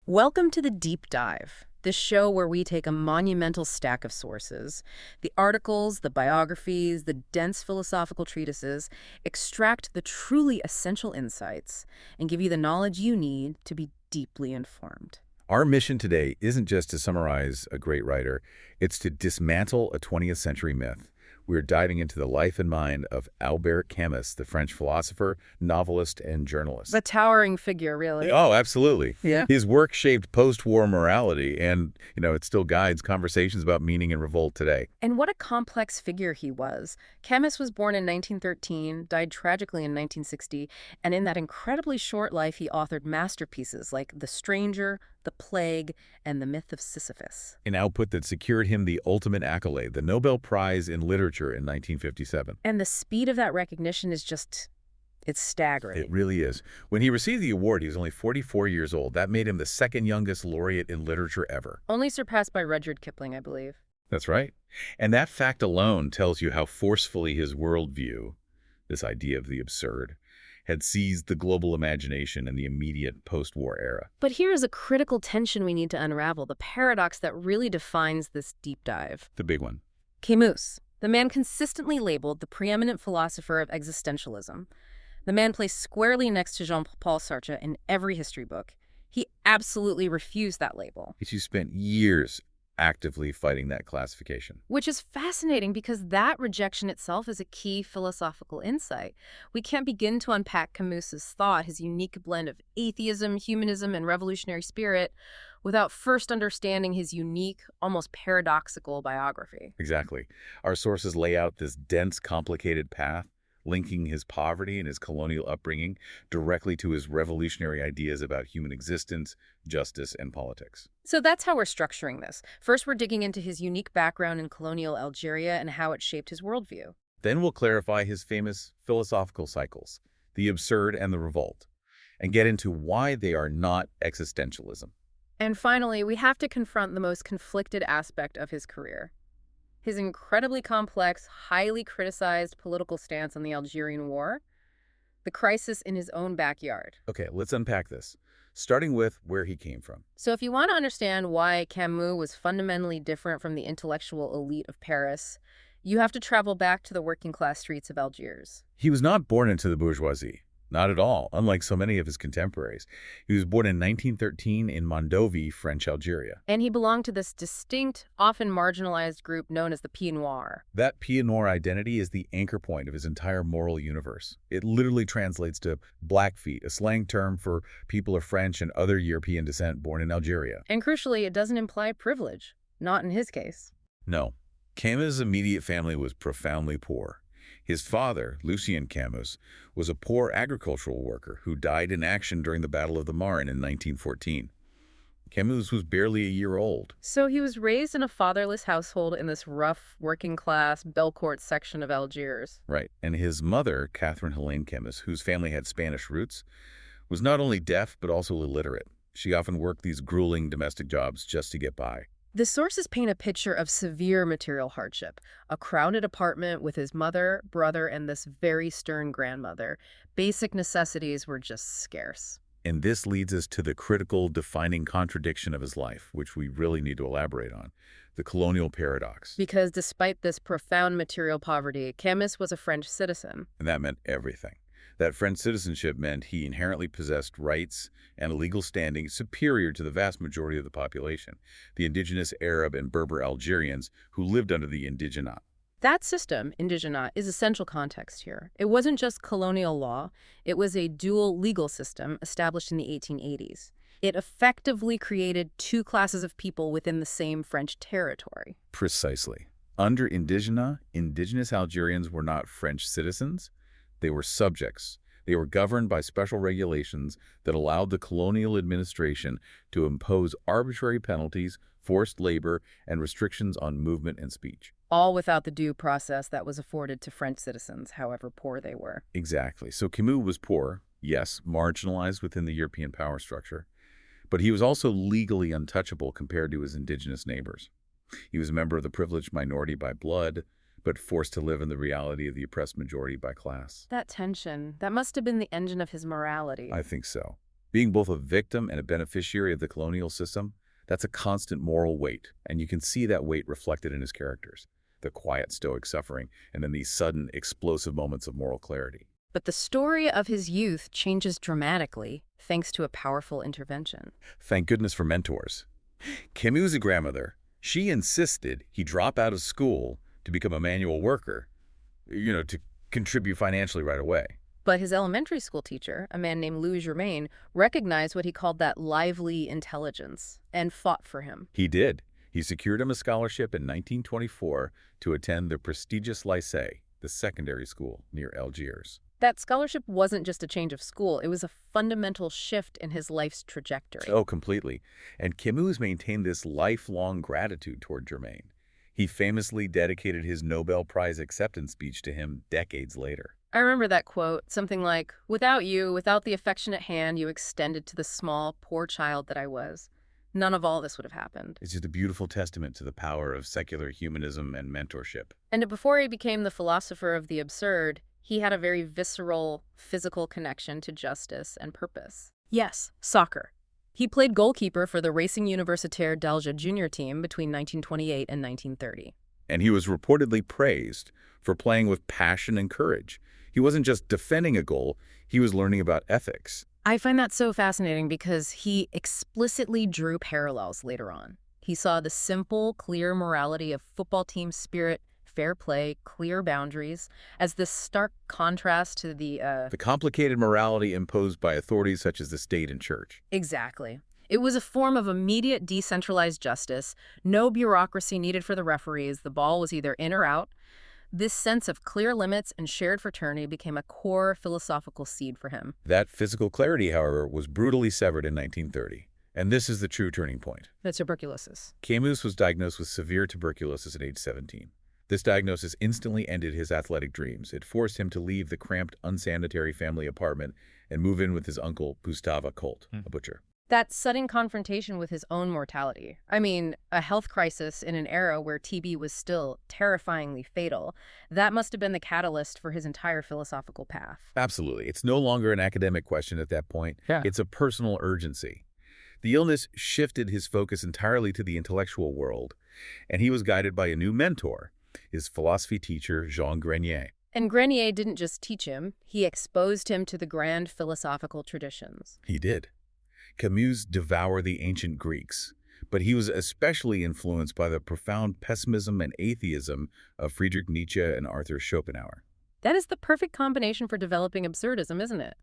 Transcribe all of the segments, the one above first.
Welcome to the Deep Dive, the show where we take a monumental stack of sources, the articles, the biographies, the dense philosophical treatises, extract the truly essential insights, and give you the knowledge you need to be deeply informed. Our mission today isn't just to summarize a great writer, it's to dismantle a 20th century myth. We're diving into the life and mind of Albert Camus, the French philosopher, novelist, and journalist. A towering figure, really. Oh, absolutely. Yeah. His work shaped post-war morality, and, it still guides conversations about meaning and revolt today. And what a complex figure he was. Camus was born in 1913, died tragically in 1960, and in that incredibly short life he authored masterpieces like The Stranger, The Plague, and The Myth of Sisyphus. An output that secured him the ultimate accolade, the Nobel Prize in Literature in 1957. And the speed of that recognition is it's staggering. It really is. When he received the award, he was only 44 years old. That made him the second youngest laureate in literature ever. Only surpassed by Rudyard Kipling, I believe. That's right. And that fact alone tells you how forcefully his worldview, this idea of the absurd, had seized the global imagination in the immediate post-war era. But here is a critical tension we need to unravel, the paradox that really defines this deep dive. The big one. Camus, the man consistently labeled the preeminent philosopher of existentialism. The man placed squarely next to Jean-Paul Sartre in every history book. He absolutely refused that label. He spent years actively fighting that classification. Which is fascinating because that rejection itself is a key philosophical insight. We can't begin to unpack Camus's thought, his unique blend of atheism, humanism, and revolutionary spirit, without first understanding his unique, almost paradoxical biography. Exactly. Our sources lay out this dense, complicated path, linking his poverty and his colonial upbringing directly to his revolutionary ideas about human existence, justice, and politics. So that's how we're structuring this. First, we're digging into his unique background in colonial Algeria and how it shaped his worldview. Then we'll clarify his famous philosophical cycles, the absurd and the revolt, and get into why they are not existentialism. And finally, we have to confront the most conflicted aspect of his career. His incredibly complex, highly criticized political stance on the Algerian War, the crisis in his own backyard. Okay, let's unpack this, starting with where he came from. So if you want to understand why Camus was fundamentally different from the intellectual elite of Paris, you have to travel back to the working-class streets of Algiers. He was not born into the bourgeoisie. Not at all, unlike so many of his contemporaries. He was born in 1913 in Mondovi, French Algeria. And he belonged to this distinct, often marginalized group known as the pied-noir. That pied-noir identity is the anchor point of his entire moral universe. It literally translates to Blackfeet, a slang term for people of French and other European descent born in Algeria. And crucially, it doesn't imply privilege. Not in his case. No. Camus' immediate family was profoundly poor. His father, Lucien Camus, was a poor agricultural worker who died in action during the Battle of the Marne in 1914. Camus was barely a year old. So he was raised in a fatherless household in this rough, working-class, Belcourt section of Algiers. Right. And his mother, Catherine Helene Camus, whose family had Spanish roots, was not only deaf but also illiterate. She often worked these grueling domestic jobs just to get by. The sources paint a picture of severe material hardship, a crowded apartment with his mother, brother, and this very stern grandmother. Basic necessities were just scarce. And this leads us to the critical, defining contradiction of his life, which we really need to elaborate on, the colonial paradox. Because despite this profound material poverty, Camus was a French citizen. And that meant everything. That French citizenship meant he inherently possessed rights and a legal standing superior to the vast majority of the population, the indigenous Arab and Berber Algerians who lived under the indigenat. That system, indigenat, is essential context here. It wasn't just colonial law. It was a dual legal system established in the 1880s. It effectively created two classes of people within the same French territory. Precisely. Under indigenat, indigenous Algerians were not French citizens. They were subjects. They were governed by special regulations that allowed the colonial administration to impose arbitrary penalties, forced labor, and restrictions on movement and speech. All without the due process that was afforded to French citizens, however poor they were. Exactly. So Camus was poor, yes, marginalized within the European power structure, but he was also legally untouchable compared to his indigenous neighbors. He was a member of the privileged minority by blood, but forced to live in the reality of the oppressed majority by class. That tension, that must have been the engine of his morality. I think so. Being both a victim and a beneficiary of the colonial system, that's a constant moral weight, and you can see that weight reflected in his characters. The quiet, stoic suffering, and then these sudden, explosive moments of moral clarity. But the story of his youth changes dramatically thanks to a powerful intervention. Thank goodness for mentors. Camus' grandmother, she insisted he drop out of school to become a manual worker, to contribute financially right away. But his elementary school teacher, a man named Louis Germain, recognized what he called that lively intelligence and fought for him. He did. He secured him a scholarship in 1924 to attend the prestigious Lycée, the secondary school near Algiers. That scholarship wasn't just a change of school, it was a fundamental shift in his life's trajectory. Oh, completely. And Camus maintained this lifelong gratitude toward Germain. He famously dedicated his Nobel Prize acceptance speech to him decades later. I remember that quote, something like, "Without you, without the affectionate hand you extended to the small, poor child that I was, none of all this would have happened." It's just a beautiful testament to the power of secular humanism and mentorship. And before he became the philosopher of the absurd, he had a very visceral, physical connection to justice and purpose. Yes, soccer. He played goalkeeper for the Racing Universitaire d'Alger junior team between 1928 and 1930. And he was reportedly praised for playing with passion and courage. He wasn't just defending a goal, he was learning about ethics. I find that so fascinating because he explicitly drew parallels later on. He saw the simple, clear morality of football team spirit, fair play, clear boundaries, as this stark contrast to the complicated morality imposed by authorities such as the state and church. Exactly. It was a form of immediate decentralized justice, no bureaucracy needed for the referees, the ball was either in or out. This sense of clear limits and shared fraternity became a core philosophical seed for him. That physical clarity, however, was brutally severed in 1930. And this is the true turning point. The tuberculosis. Camus was diagnosed with severe tuberculosis at age 17. This diagnosis instantly ended his athletic dreams. It forced him to leave the cramped, unsanitary family apartment and move in with his uncle, Gustave Colt, a butcher. That sudden confrontation with his own mortality. I mean, a health crisis in an era where TB was still terrifyingly fatal. That must have been the catalyst for his entire philosophical path. Absolutely. It's no longer an academic question at that point. Yeah. It's a personal urgency. The illness shifted his focus entirely to the intellectual world, and he was guided by a new mentor, his philosophy teacher, Jean Grenier. And Grenier didn't just teach him, he exposed him to the grand philosophical traditions. He did. Camus devoured the ancient Greeks, but he was especially influenced by the profound pessimism and atheism of Friedrich Nietzsche and Arthur Schopenhauer. That is the perfect combination for developing absurdism, isn't it?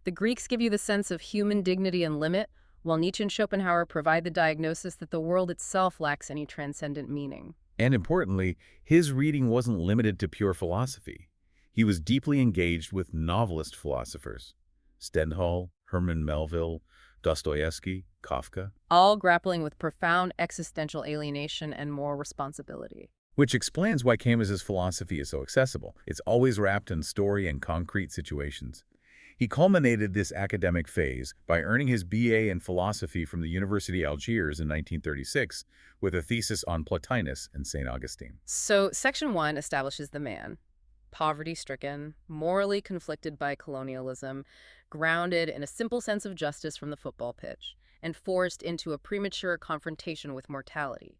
The Greeks give you the sense of human dignity and limit, while Nietzsche and Schopenhauer provide the diagnosis that the world itself lacks any transcendent meaning. And importantly, his reading wasn't limited to pure philosophy. He was deeply engaged with novelist philosophers. Stendhal, Herman Melville, Dostoevsky, Kafka. All grappling with profound existential alienation and moral responsibility. Which explains why Camus's philosophy is so accessible. It's always wrapped in story and concrete situations. He culminated this academic phase by earning his BA in philosophy from the University of Algiers in 1936 with a thesis on Plotinus and St. Augustine. So, Section 1 establishes the man. Poverty-stricken, morally conflicted by colonialism, grounded in a simple sense of justice from the football pitch, and forced into a premature confrontation with mortality.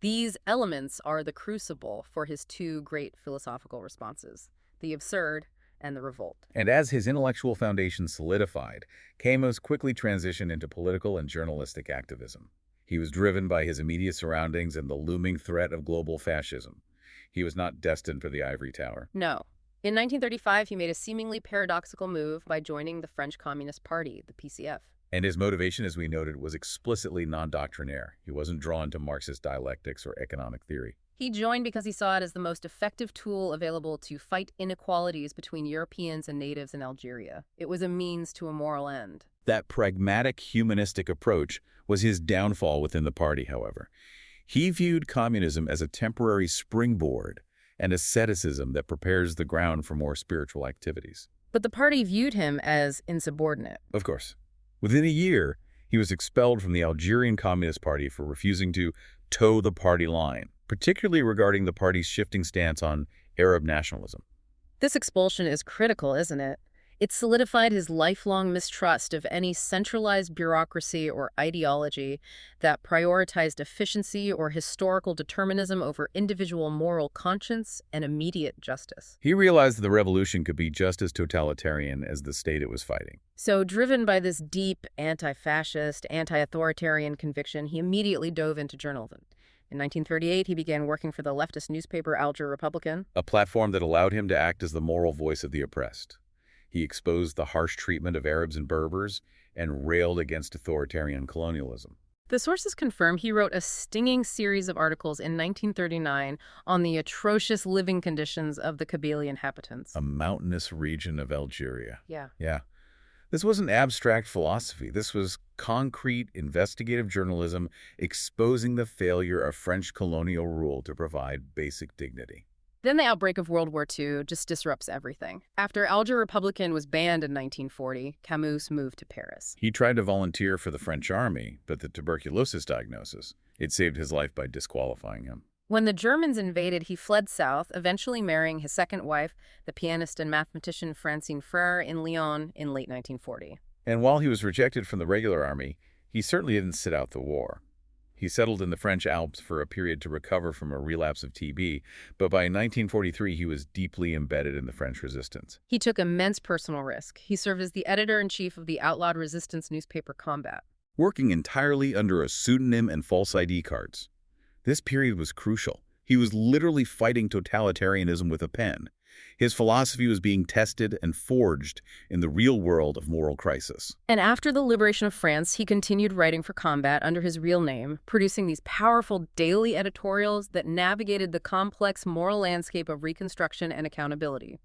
These elements are the crucible for his two great philosophical responses, the absurd and the revolt. And as his intellectual foundation solidified, Camus quickly transitioned into political and journalistic activism. He was driven by his immediate surroundings and the looming threat of global fascism. He was not destined for the ivory tower. No. In 1935, he made a seemingly paradoxical move by joining the French Communist Party, the PCF. And his motivation, as we noted, was explicitly non-doctrinaire. He wasn't drawn to Marxist dialectics or economic theory. He joined because he saw it as the most effective tool available to fight inequalities between Europeans and natives in Algeria. It was a means to a moral end. That pragmatic, humanistic approach was his downfall within the party, however. He viewed communism as a temporary springboard and asceticism that prepares the ground for more spiritual activities. But the party viewed him as insubordinate. Of course. Within a year, he was expelled from the Algerian Communist Party for refusing to toe the party line, particularly regarding the party's shifting stance on Arab nationalism. This expulsion is critical, isn't it? It solidified his lifelong mistrust of any centralized bureaucracy or ideology that prioritized efficiency or historical determinism over individual moral conscience and immediate justice. He realized the revolution could be just as totalitarian as the state it was fighting. So, driven by this deep anti-fascist, anti-authoritarian conviction, he immediately dove into journalism. In 1938, he began working for the leftist newspaper Alger Republican, A platform that allowed him to act as the moral voice of the oppressed. He exposed the harsh treatment of Arabs and Berbers and railed against authoritarian colonialism. The sources confirm he wrote a stinging series of articles in 1939 on the atrocious living conditions of the Kabylie inhabitants. A mountainous region of Algeria. Yeah. Yeah. This wasn't abstract philosophy. This was concrete, investigative journalism exposing the failure of French colonial rule to provide basic dignity. Then the outbreak of World War II just disrupts everything. After Alger Republican was banned in 1940, Camus moved to Paris. He tried to volunteer for the French army, but the tuberculosis diagnosis, it saved his life by disqualifying him. When the Germans invaded, he fled south, eventually marrying his second wife, the pianist and mathematician Francine Frère, in Lyon in late 1940. And while he was rejected from the regular army, he certainly didn't sit out the war. He settled in the French Alps for a period to recover from a relapse of TB, but by 1943 he was deeply embedded in the French resistance. He took immense personal risk. He served as the editor-in-chief of the outlawed resistance newspaper Combat, Working entirely under a pseudonym and false ID cards. This period was crucial. He was literally fighting totalitarianism with a pen. His philosophy was being tested and forged in the real world of moral crisis. And after the liberation of France, he continued writing for Combat under his real name, producing these powerful daily editorials that navigated the complex moral landscape of Reconstruction and accountability.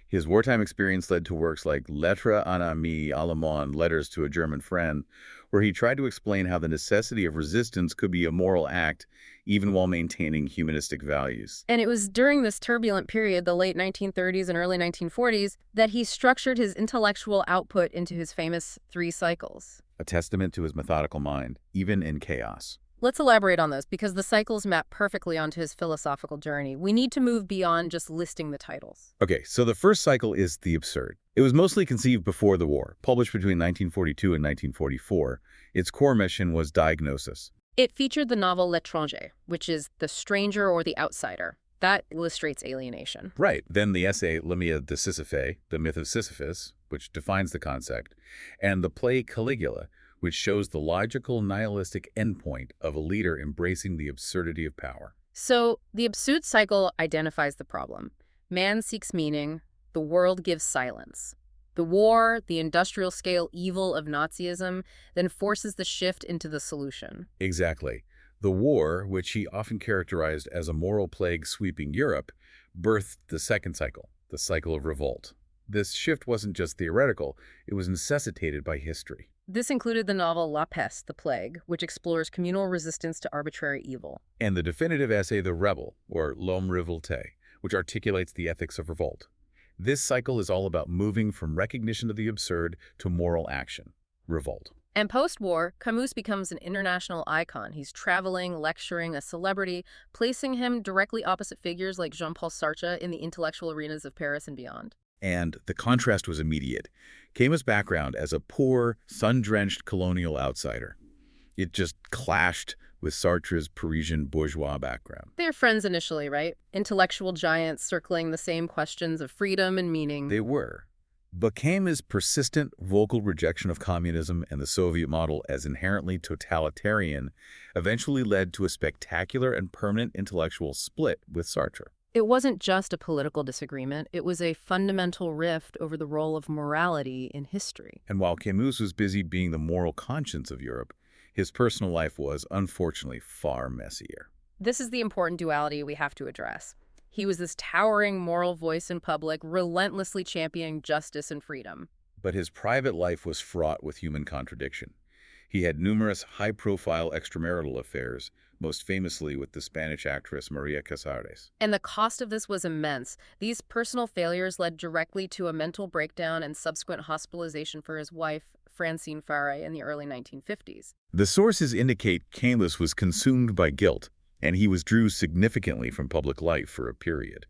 His wartime experience led to works like Lettres à un ami allemand, Letters to a German Friend, where he tried to explain how the necessity of resistance could be a moral act even while maintaining humanistic values. And it was during this turbulent period, the late 1930s and early 1940s, that he structured his intellectual output into his famous 3 cycles. A testament to his methodical mind, even in chaos. Let's elaborate on those, because the cycles map perfectly onto his philosophical journey. We need to move beyond just listing the titles. Okay, so the first cycle is the absurd. It was mostly conceived before the war, published between 1942 and 1944. Its core mission was diagnosis. It featured the novel L'étranger, which is the stranger or the outsider. That illustrates alienation. Right. Then the essay Le mythe de Sisyphe, the myth of Sisyphus, which defines the concept, and the play Caligula, which shows the logical nihilistic endpoint of a leader embracing the absurdity of power. So the absurd cycle identifies the problem. Man seeks meaning, the world gives silence. The war, the industrial-scale evil of Nazism, then forces the shift into the solution. Exactly. The war, which he often characterized as a moral plague sweeping Europe, birthed the second cycle, the cycle of revolt. This shift wasn't just theoretical, it was necessitated by history. This included the novel La Peste, the Plague, which explores communal resistance to arbitrary evil. And the definitive essay The Rebel, or L'Homme Révolté, which articulates the ethics of revolt. This cycle is all about moving from recognition of the absurd to moral action. Revolt. And post-war, Camus becomes an international icon. He's traveling, lecturing, a celebrity, placing him directly opposite figures like Jean-Paul Sartre in the intellectual arenas of Paris and beyond. And the contrast was immediate. Camus' background as a poor, sun-drenched colonial outsider. It just clashed with Sartre's Parisian bourgeois background. They're friends initially, right? Intellectual giants circling the same questions of freedom and meaning. They were. But Camus' persistent vocal rejection of communism and the Soviet model as inherently totalitarian eventually led to a spectacular and permanent intellectual split with Sartre. It wasn't just a political disagreement. It was a fundamental rift over the role of morality in history. And while Camus was busy being the moral conscience of Europe, his personal life was, unfortunately, far messier. This is the important duality we have to address. He was this towering moral voice in public, relentlessly championing justice and freedom. But his private life was fraught with human contradiction. He had numerous high-profile extramarital affairs, most famously with the Spanish actress Maria Casares. And the cost of this was immense. These personal failures led directly to a mental breakdown and subsequent hospitalization for his wife, Francine Frère, in the early 1950s. The sources indicate Camus was consumed by guilt, and he withdrew significantly from public life for a period.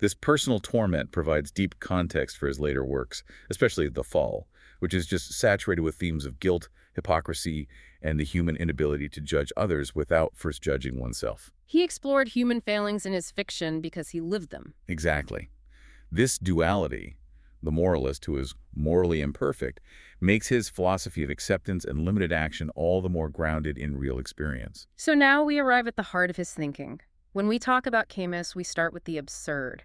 This personal torment provides deep context for his later works, especially The Fall, which is just saturated with themes of guilt, hypocrisy, and the human inability to judge others without first judging oneself. He explored human failings in his fiction because he lived them. Exactly. This duality, the moralist who is morally imperfect, makes his philosophy of acceptance and limited action all the more grounded in real experience. So now we arrive at the heart of his thinking. When we talk about Camus, we start with the absurd.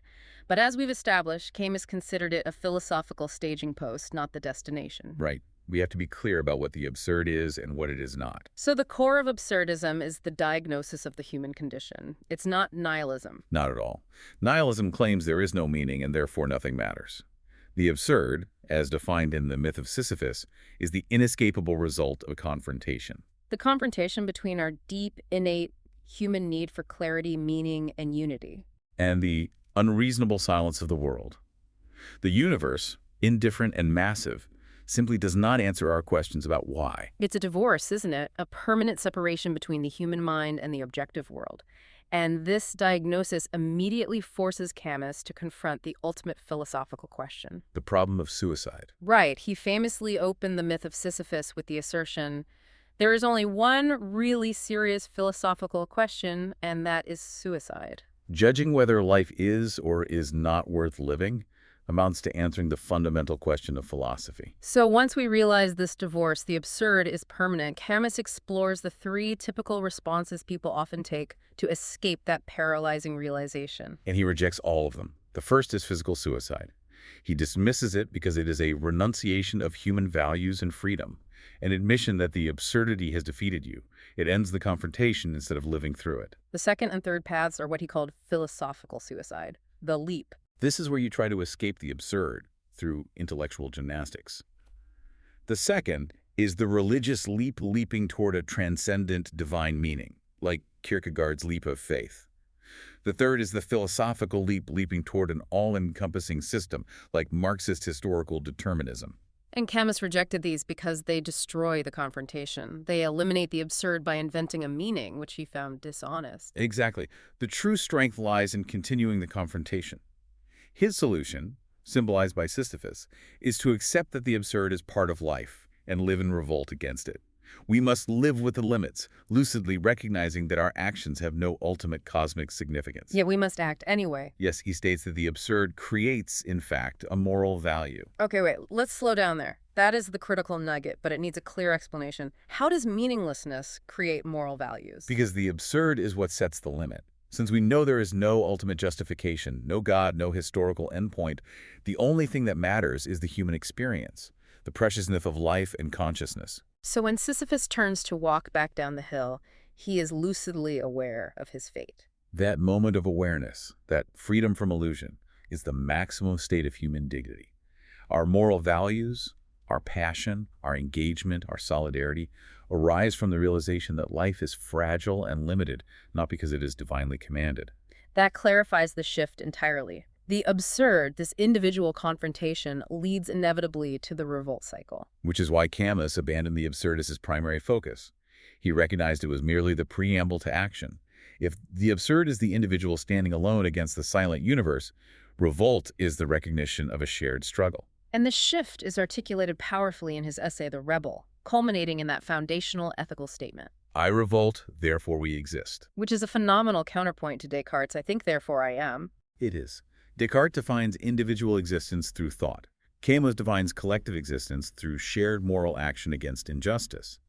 But as we've established, Camus considered it a philosophical staging post, not the destination. Right. We have to be clear about what the absurd is and what it is not. So the core of absurdism is the diagnosis of the human condition. It's not nihilism. Not at all. Nihilism claims there is no meaning and therefore nothing matters. The absurd, as defined in the myth of Sisyphus, is the inescapable result of confrontation. The confrontation between our deep, innate human need for clarity, meaning, and unity. And the unreasonable silence of the world. The universe, indifferent and massive, simply does not answer our questions about why. It's a divorce, isn't it? A permanent separation between the human mind and the objective world. And this diagnosis immediately forces Camus to confront the ultimate philosophical question. The problem of suicide. Right. He famously opened the myth of Sisyphus with the assertion, there is only one really serious philosophical question, and that is suicide. Judging whether life is or is not worth living amounts to answering the fundamental question of philosophy. So once we realize this divorce, the absurd is permanent, Camus explores the three typical responses people often take to escape that paralyzing realization. And he rejects all of them. The first is physical suicide. He dismisses it because it is a renunciation of human values and freedom, an admission that the absurdity has defeated you. It ends the confrontation instead of living through it. The second and third paths are what he called philosophical suicide, the leap. This is where you try to escape the absurd through intellectual gymnastics. The second is the religious leap, leaping toward a transcendent divine meaning, like Kierkegaard's leap of faith. The third is the philosophical leap, leaping toward an all-encompassing system, like Marxist historical determinism. And Camus rejected these because they destroy the confrontation. They eliminate the absurd by inventing a meaning, which he found dishonest. Exactly. The true strength lies in continuing the confrontation. His solution, symbolized by Sisyphus, is to accept that the absurd is part of life and live in revolt against it. We must live with the limits, lucidly recognizing that our actions have no ultimate cosmic significance. Yet we must act anyway. Yes, he states that the absurd creates, in fact, a moral value. Okay, wait, let's slow down there. That is the critical nugget, but it needs a clear explanation. How does meaninglessness create moral values? Because the absurd is what sets the limit. Since we know there is no ultimate justification, no God, no historical endpoint, the only thing that matters is the human experience, the preciousness of life and consciousness. So when Sisyphus turns to walk back down the hill, he is lucidly aware of his fate. That moment of awareness, that freedom from illusion, is the maximum state of human dignity. Our moral values, our passion, our engagement, our solidarity, arise from the realization that life is fragile and limited, not because it is divinely commanded. That clarifies the shift entirely. The absurd, this individual confrontation, leads inevitably to the revolt cycle. Which is why Camus abandoned the absurd as his primary focus. He recognized it was merely the preamble to action. If the absurd is the individual standing alone against the silent universe, revolt is the recognition of a shared struggle. And the shift is articulated powerfully in his essay, The Rebel, culminating in that foundational ethical statement. I revolt, therefore we exist. Which is a phenomenal counterpoint to Descartes' I think, therefore I am. It is. Descartes defines individual existence through thought. Camus defines collective existence through shared moral action against injustice.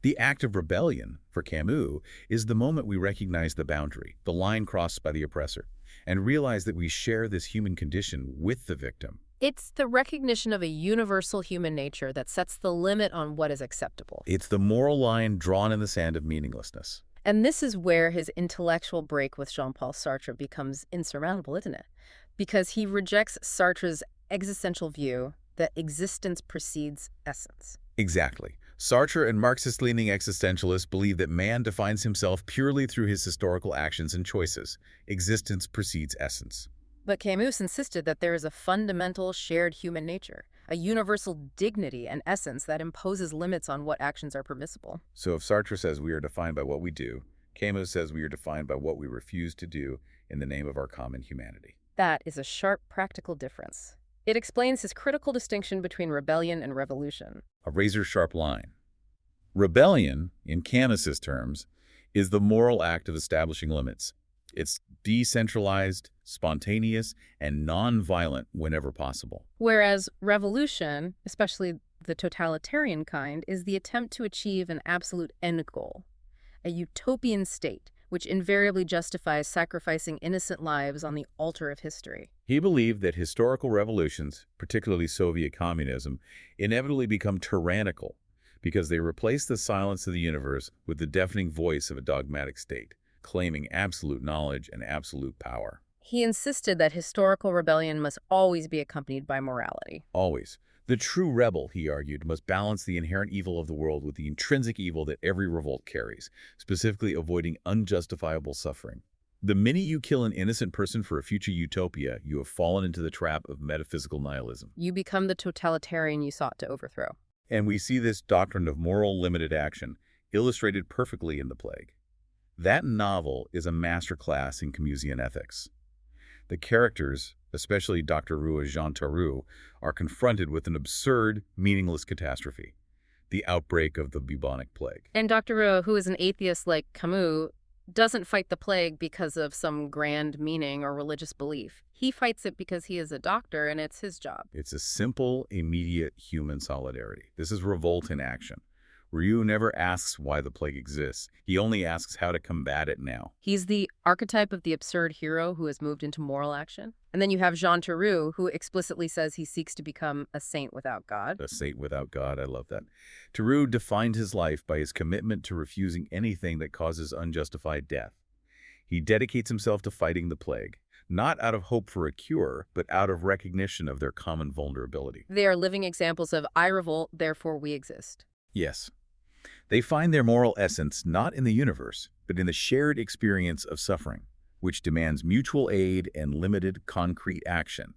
The act of rebellion, for Camus, is the moment we recognize the boundary, the line crossed by the oppressor, and realize that we share this human condition with the victim. It's the recognition of a universal human nature that sets the limit on what is acceptable. It's the moral line drawn in the sand of meaninglessness. And this is where his intellectual break with Jean-Paul Sartre becomes insurmountable, isn't it? Because he rejects Sartre's existential view that existence precedes essence. Exactly. Sartre and Marxist-leaning existentialists believe that man defines himself purely through his historical actions and choices. Existence precedes essence. But Camus insisted that there is a fundamental shared human nature, a universal dignity and essence that imposes limits on what actions are permissible. So if Sartre says we are defined by what we do, Camus says we are defined by what we refuse to do in the name of our common humanity. That is a sharp practical difference. It explains his critical distinction between rebellion and revolution. A razor-sharp line. Rebellion, in Camus's terms, is the moral act of establishing limits. It's decentralized, spontaneous, and non-violent whenever possible. Whereas revolution, especially the totalitarian kind, is the attempt to achieve an absolute end goal, a utopian state, which invariably justifies sacrificing innocent lives on the altar of history. He believed that historical revolutions, particularly Soviet communism, inevitably become tyrannical because they replace the silence of the universe with the deafening voice of a dogmatic state, claiming absolute knowledge and absolute power. He insisted that historical rebellion must always be accompanied by morality. Always. The true rebel, he argued, must balance the inherent evil of the world with the intrinsic evil that every revolt carries, specifically avoiding unjustifiable suffering. The minute you kill an innocent person for a future utopia, you have fallen into the trap of metaphysical nihilism. You become the totalitarian you sought to overthrow. And we see this doctrine of moral limited action illustrated perfectly in The Plague. That novel is a masterclass in Camusian ethics. The characters, especially Dr. Roux as Jean Taurou, are confronted with an absurd, meaningless catastrophe, the outbreak of the bubonic plague. And Dr. Roux, who is an atheist like Camus, doesn't fight the plague because of some grand meaning or religious belief. He fights it because he is a doctor and it's his job. It's a simple, immediate human solidarity. This is revolt in action. Roux never asks why the plague exists. He only asks how to combat it now. He's the archetype of the absurd hero who has moved into moral action. And then you have Jean Taurou, who explicitly says he seeks to become a saint without God. A saint without God, I love that. Taurou defined his life by his commitment to refusing anything that causes unjustified death. He dedicates himself to fighting the plague, not out of hope for a cure, but out of recognition of their common vulnerability. They are living examples of I revolt, therefore we exist. Yes. They find their moral essence not in the universe, but in the shared experience of suffering, which demands mutual aid and limited concrete action.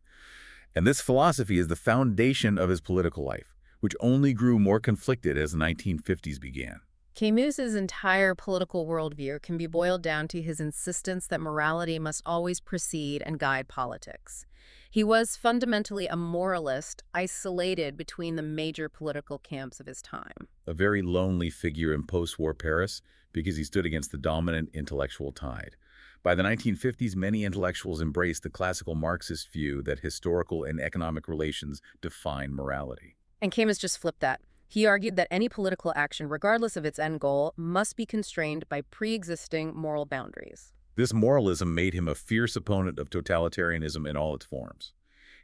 And this philosophy is the foundation of his political life, which only grew more conflicted as the 1950s began. Camus's entire political worldview can be boiled down to his insistence that morality must always precede and guide politics. He was fundamentally a moralist, isolated between the major political camps of his time. A very lonely figure in post-war Paris because he stood against the dominant intellectual tide. By the 1950s, many intellectuals embraced the classical Marxist view that historical and economic relations define morality. And Camus just flipped that. He argued that any political action, regardless of its end goal, must be constrained by pre-existing moral boundaries. This moralism made him a fierce opponent of totalitarianism in all its forms.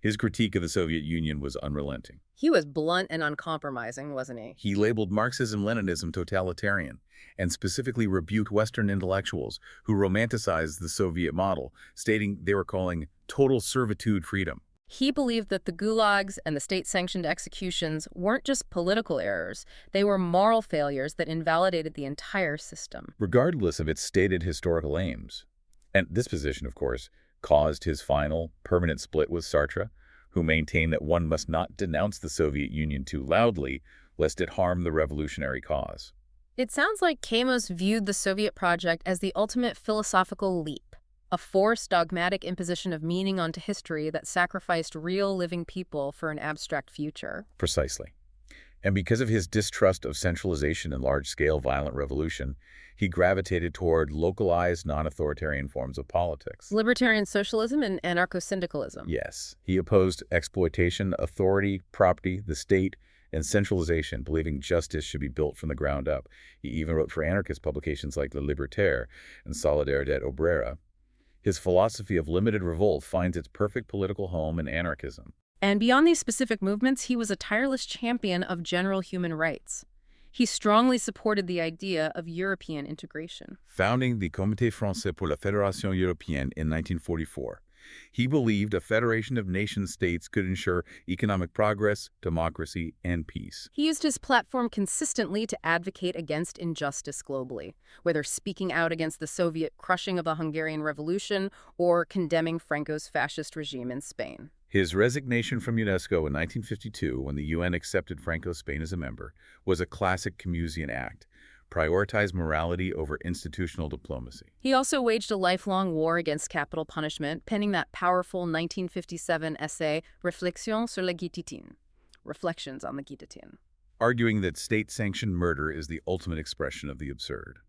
His critique of the Soviet Union was unrelenting. He was blunt and uncompromising, wasn't he? He labeled Marxism-Leninism totalitarian and specifically rebuked Western intellectuals who romanticized the Soviet model, stating they were calling total servitude freedom. He believed that the gulags and the state-sanctioned executions weren't just political errors, they were moral failures that invalidated the entire system. Regardless of its stated historical aims. And this position, of course, caused his final, permanent split with Sartre, who maintained that one must not denounce the Soviet Union too loudly, lest it harm the revolutionary cause. It sounds like Camus viewed the Soviet project as the ultimate philosophical leap, a forced dogmatic imposition of meaning onto history that sacrificed real living people for an abstract future. Precisely. And because of his distrust of centralization and large-scale violent revolution, he gravitated toward localized, non-authoritarian forms of politics. Libertarian socialism and anarcho-syndicalism. Yes. He opposed exploitation, authority, property, the state, and centralization, believing justice should be built from the ground up. He even wrote for anarchist publications like Le Libertaire and Solidarité Obrera. His philosophy of limited revolt finds its perfect political home in anarchism. And beyond these specific movements, he was a tireless champion of general human rights. He strongly supported the idea of European integration. Founding the Comité Français pour la Fédération Européenne in 1944, he believed a federation of nation-states could ensure economic progress, democracy, and peace. He used his platform consistently to advocate against injustice globally, whether speaking out against the Soviet crushing of the Hungarian Revolution or condemning Franco's fascist regime in Spain. His resignation from UNESCO in 1952, when the UN accepted Franco's Spain as a member, was a classic Camusian act, prioritized morality over institutional diplomacy. He also waged a lifelong war against capital punishment, penning that powerful 1957 essay, Réflexions sur la guillotine, Reflections on the Guillotine. Arguing that state-sanctioned murder is the ultimate expression of the absurd,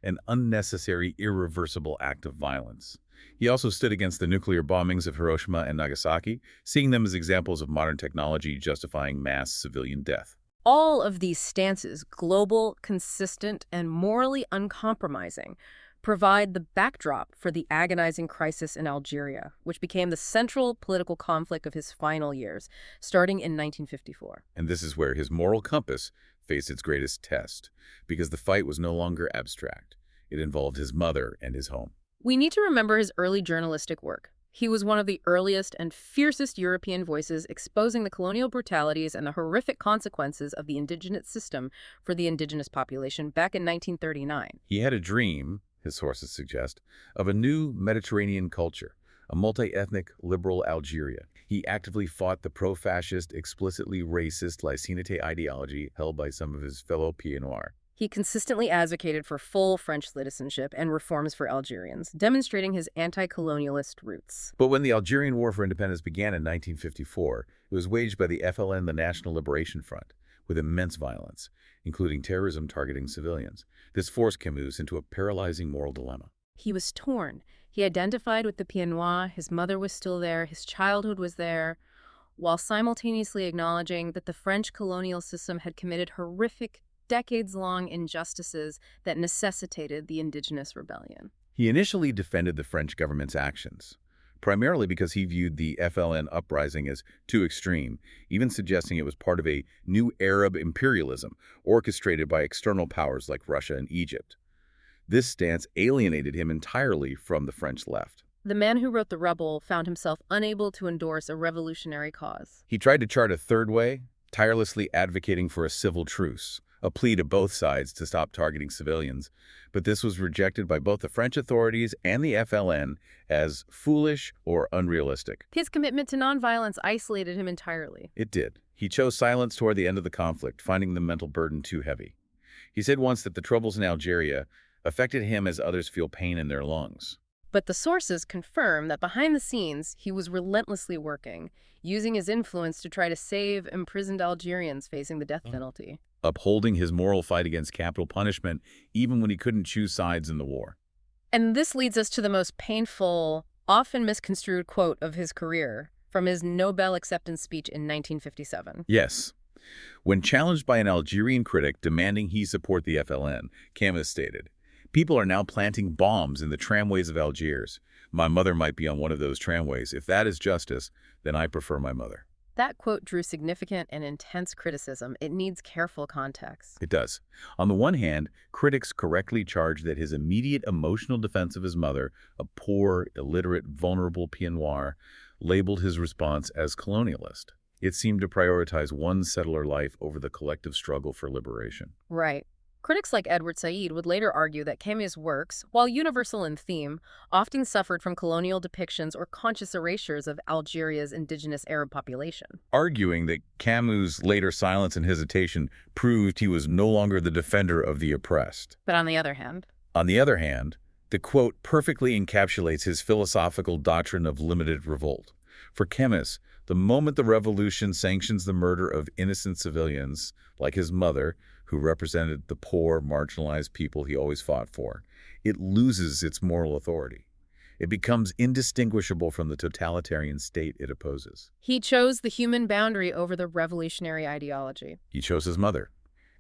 an unnecessary, irreversible act of violence. He also stood against the nuclear bombings of Hiroshima and Nagasaki, seeing them as examples of modern technology justifying mass civilian death. All of these stances, global, consistent, and morally uncompromising, provide the backdrop for the agonizing crisis in Algeria, which became the central political conflict of his final years, starting in 1954. And this is where his moral compass faced its greatest test, because the fight was no longer abstract. It involved his mother and his home. We need to remember his early journalistic work. He was one of the earliest and fiercest European voices exposing the colonial brutalities and the horrific consequences of the indigenous system for the indigenous population back in 1939. He had a dream, his sources suggest, of a new Mediterranean culture, a multi-ethnic, liberal Algeria. He actively fought the pro-fascist, explicitly racist Licénité ideology held by some of his fellow pied-noir. He consistently advocated for full French citizenship and reforms for Algerians, demonstrating his anti-colonialist roots. But when the Algerian War for Independence began in 1954, it was waged by the FLN, the National Liberation Front, with immense violence, including terrorism targeting civilians. This forced Camus into a paralyzing moral dilemma. He was torn. He identified with the pied-noir, his mother was still there, his childhood was there, while simultaneously acknowledging that the French colonial system had committed horrific, decades-long injustices that necessitated the indigenous rebellion. He initially defended the French government's actions, primarily because he viewed the FLN uprising as too extreme, even suggesting it was part of a new Arab imperialism orchestrated by external powers like Russia and Egypt. This stance alienated him entirely from the French left. The man who wrote The Rebel found himself unable to endorse a revolutionary cause. He tried to chart a third way, tirelessly advocating for a civil truce, a plea to both sides to stop targeting civilians, but this was rejected by both the French authorities and the FLN as foolish or unrealistic. His commitment to nonviolence isolated him entirely. It did. He chose silence toward the end of the conflict, finding the mental burden too heavy. He said once that the troubles in Algeria affected him as others feel pain in their lungs. But the sources confirm that behind the scenes, he was relentlessly working, using his influence to try to save imprisoned Algerians facing the death penalty. Upholding his moral fight against capital punishment, even when he couldn't choose sides in the war. And this leads us to the most painful, often misconstrued quote of his career, from his Nobel acceptance speech in 1957. Yes. When challenged by an Algerian critic demanding he support the FLN, Camus stated, "People are now planting bombs in the tramways of Algiers. My mother might be on one of those tramways. If that is justice, then I prefer my mother." That quote drew significant and intense criticism. It needs careful context. It does. On the one hand, critics correctly charged that his immediate emotional defense of his mother, a poor, illiterate, vulnerable pied-noir, labeled his response as colonialist. It seemed to prioritize one settler life over the collective struggle for liberation. Right. Critics like Edward Said would later argue that Camus' works, while universal in theme, often suffered from colonial depictions or conscious erasures of Algeria's indigenous Arab population. Arguing that Camus' later silence and hesitation proved he was no longer the defender of the oppressed. But on the other hand, the quote perfectly encapsulates his philosophical doctrine of limited revolt. For Camus, the moment the revolution sanctions the murder of innocent civilians, like his mother, who represented the poor, marginalized people he always fought for, it loses its moral authority. It becomes indistinguishable from the totalitarian state it opposes. he chose the human boundary over the revolutionary ideology. He chose his mother,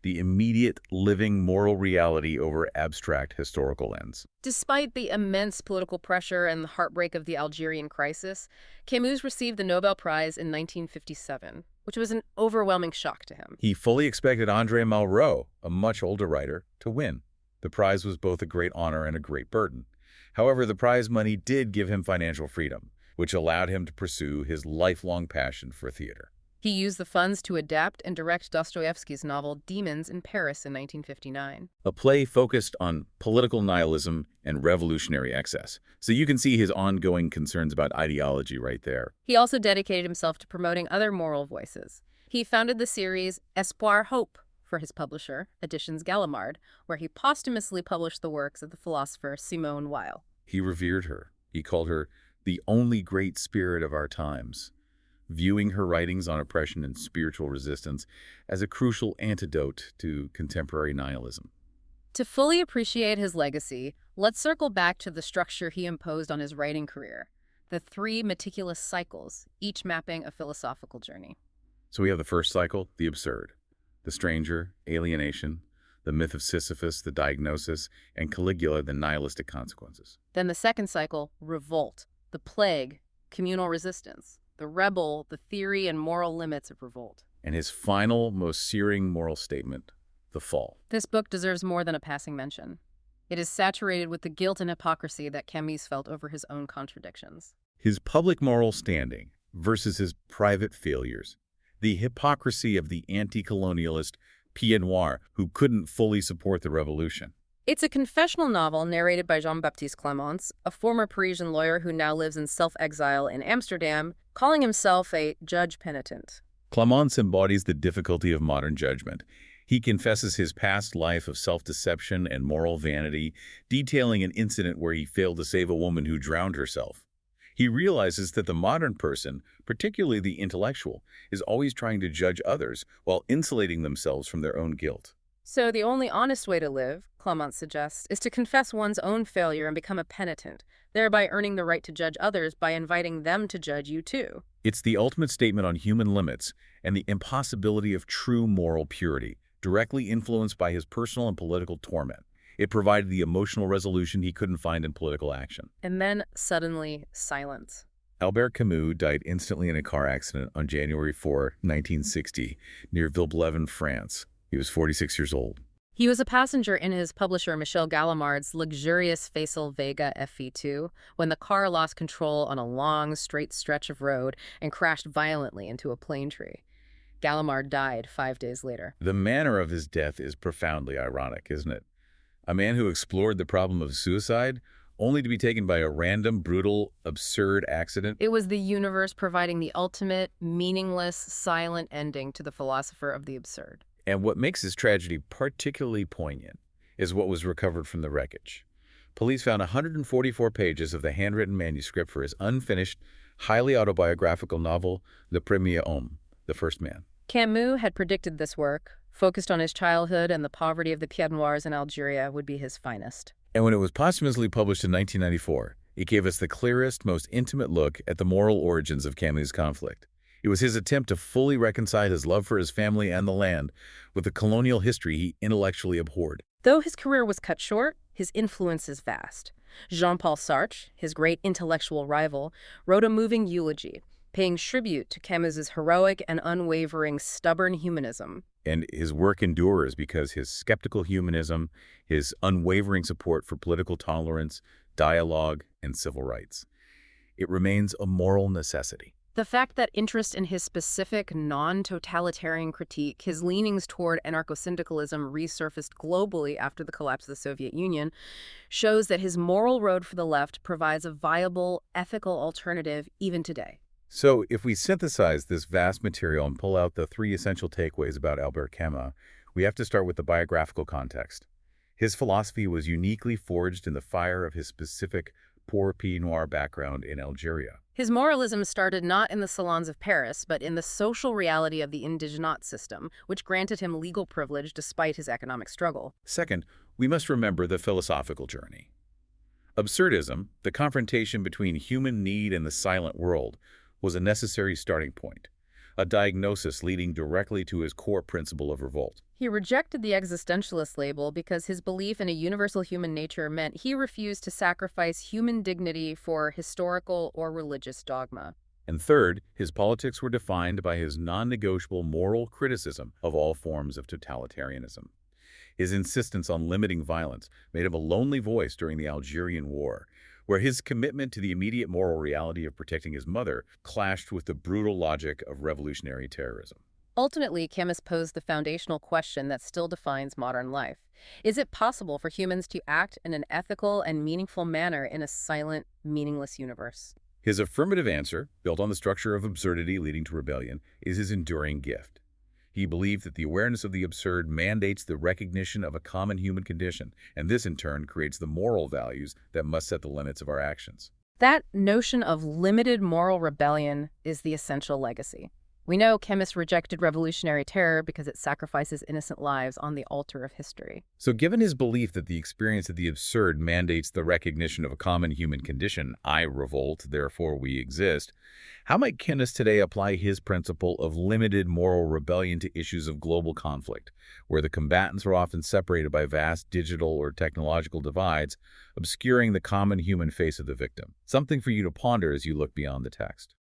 the immediate, living moral reality over abstract historical ends. Despite the immense political pressure and the heartbreak of the Algerian crisis, Camus received the Nobel Prize in 1957, which was an overwhelming shock to him. He fully expected André Malraux, a much older writer, to win. The prize was both a great honor and a great burden. However, the prize money did give him financial freedom, which allowed him to pursue his lifelong passion for theater. He used the funds to adapt and direct Dostoevsky's novel Demons in Paris in 1959. A play focused on political nihilism and revolutionary excess. So you can see his ongoing concerns about ideology right there. He also dedicated himself to promoting other moral voices. He founded the series Espoir Hope, for his publisher, Editions Gallimard, where he posthumously published the works of the philosopher Simone Weil. He revered her. He called her the only great spirit of our times, viewing her writings on oppression and spiritual resistance as a crucial antidote to contemporary nihilism. To fully appreciate his legacy, let's circle back to the structure he imposed on his writing career, the 3 meticulous cycles, each mapping a philosophical journey. So we have the first cycle, the absurd, the stranger, alienation, the myth of Sisyphus, the diagnosis, and Caligula, the nihilistic consequences. Then the second cycle, revolt, the plague, communal resistance, the rebel, the theory and moral limits of revolt. And his final, most searing moral statement, the fall. This book deserves more than a passing mention. It is saturated with the guilt and hypocrisy that Camus felt over his own contradictions. His public moral standing versus his private failures. The hypocrisy of the anti-colonialist pied-noir who couldn't fully support the revolution. It's a confessional novel narrated by Jean-Baptiste Clémence, a former Parisian lawyer who now lives in self-exile in Amsterdam, calling himself a judge penitent. Clémence embodies the difficulty of modern judgment. He confesses his past life of self-deception and moral vanity, detailing an incident where he failed to save a woman who drowned herself. He realizes that the modern person, particularly the intellectual, is always trying to judge others while insulating themselves from their own guilt. So the only honest way to live, Clémence suggests, is to confess one's own failure and become a penitent, thereby earning the right to judge others by inviting them to judge you too. It's the ultimate statement on human limits and the impossibility of true moral purity, directly influenced by his personal and political torment. It provided the emotional resolution he couldn't find in political action. And then, suddenly, silence. Albert Camus died instantly in a car accident on January 4, 1960, near Villeblevin, France. He was 46 years old. He was a passenger in his publisher Michel Gallimard's luxurious Facel Vega FV2 when the car lost control on a long, straight stretch of road and crashed violently into a plane tree. Gallimard died 5 days later. The manner of his death is profoundly ironic, isn't it? A man who explored the problem of suicide, only to be taken by a random, brutal, absurd accident. It was the universe providing the ultimate, meaningless, silent ending to the philosopher of the absurd. And what makes his tragedy particularly poignant is what was recovered from the wreckage. Police found 144 pages of the handwritten manuscript for his unfinished, highly autobiographical novel, Le Premier Homme, The First Man. Camus had predicted this work, focused on his childhood and the poverty of the pied-noirs in Algeria, would be his finest. And when it was posthumously published in 1994, it gave us the clearest, most intimate look at the moral origins of Camus' conflict. It was his attempt to fully reconcile his love for his family and the land with the colonial history he intellectually abhorred. Though his career was cut short, his influence is vast. Jean-Paul Sartre, his great intellectual rival, wrote a moving eulogy, paying tribute to Camus's heroic and unwavering stubborn humanism. And his work endures because his skeptical humanism, his unwavering support for political tolerance, dialogue, and civil rights. It remains a moral necessity. The fact that interest in his specific non-totalitarian critique, his leanings toward anarcho-syndicalism resurfaced globally after the collapse of the Soviet Union, shows that his moral road for the left provides a viable, ethical alternative even today. So if we synthesize this vast material and pull out the 3 essential takeaways about Albert Camus, we have to start with the biographical context. His philosophy was uniquely forged in the fire of his specific poor pied-noir background in Algeria. His moralism started not in the salons of Paris, but in the social reality of the indigenat system, which granted him legal privilege despite his economic struggle. Second, we must remember the philosophical journey. Absurdism, the confrontation between human need and the silent world, was a necessary starting point, a diagnosis leading directly to his core principle of revolt. He rejected the existentialist label because his belief in a universal human nature meant he refused to sacrifice human dignity for historical or religious dogma. And third, his politics were defined by his non-negotiable moral criticism of all forms of totalitarianism. His insistence on limiting violence made him a lonely voice during the Algerian War, where his commitment to the immediate moral reality of protecting his mother clashed with the brutal logic of revolutionary terrorism. Ultimately, Camus posed the foundational question that still defines modern life. Is it possible for humans to act in an ethical and meaningful manner in a silent, meaningless universe? His affirmative answer, built on the structure of absurdity leading to rebellion, is his enduring gift. He believed that the awareness of the absurd mandates the recognition of a common human condition, and this in turn creates the moral values that must set the limits of our actions. That notion of limited moral rebellion is the essential legacy. We know Camus rejected revolutionary terror because it sacrifices innocent lives on the altar of history. So given his belief that the experience of the absurd mandates the recognition of a common human condition, I revolt, therefore we exist, how might Camus today apply his principle of limited moral rebellion to issues of global conflict, where the combatants are often separated by vast digital or technological divides, obscuring the common human face of the victim? Something for you to ponder as you look beyond the text.